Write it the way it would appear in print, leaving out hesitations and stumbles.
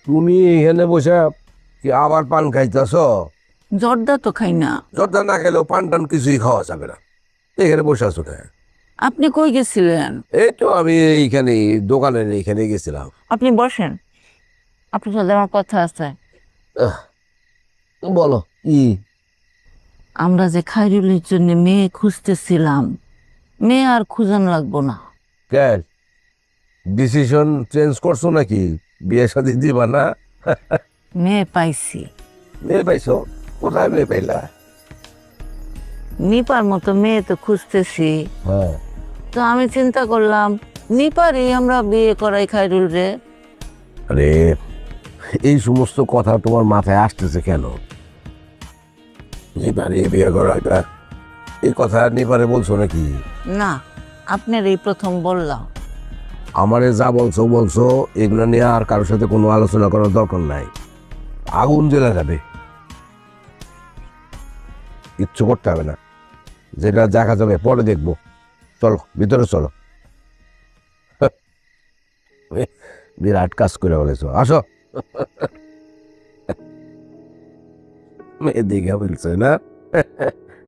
তুমি এখানে বসে কি আবার পান খাইতেছ? জর্দা তো খাই না। জর্দা না খেলেও পান টান কিছুই খাওয়া যাবে না। এখানে বসে আছো কেন? আপনি কই গেছিলেন? এই তো আমি এইখানে দোকানে এইখানে গেছিলাম। আপনি বসেন, আপনার সাথে আমার কথা আছে। আহ, বলো কি? আমরা যে খাইরুলের জন্য মেয়ে খুঁজতেছিলাম, মেয়ে আর খুঁজান লাগবো না। কেন ডিসিশন চেঞ্জ করছো নাকি? বিয়ে শাদী দিবা না? মেয়ে পাইছি। মেয়ে পাইছো? কোথায় মেয়ে পাইলা? নিপার মতো মেয়ে তো খুঁজতেছি। হ্যাঁ। তো আমি চিন্তা করলাম নিপারই আমরা বিয়ে করাই খাইরুল রে। আরে এই সমস্ত কথা তোমার মাথায় আসতেছে কেন? নিপারে বিয়ে করা এটা এই কথা নিপারে বলছো নাকি? না, আপনার এই প্রথম বললাম। আমারে যা বলছো বলছো, এগুলো নিয়ে আর কারোর সাথে কোনো আলোচনা করার দরকার নাই। আগুন জ্বলে যাবে। কিচ্ছু করতে হবে না, যেটা দেখা যাবে পরে দেখবো। চলো ভিতরে চলো। বিরাট কাজ করে বলেছো, আসো। মেয়ে দিঘা বলছে না?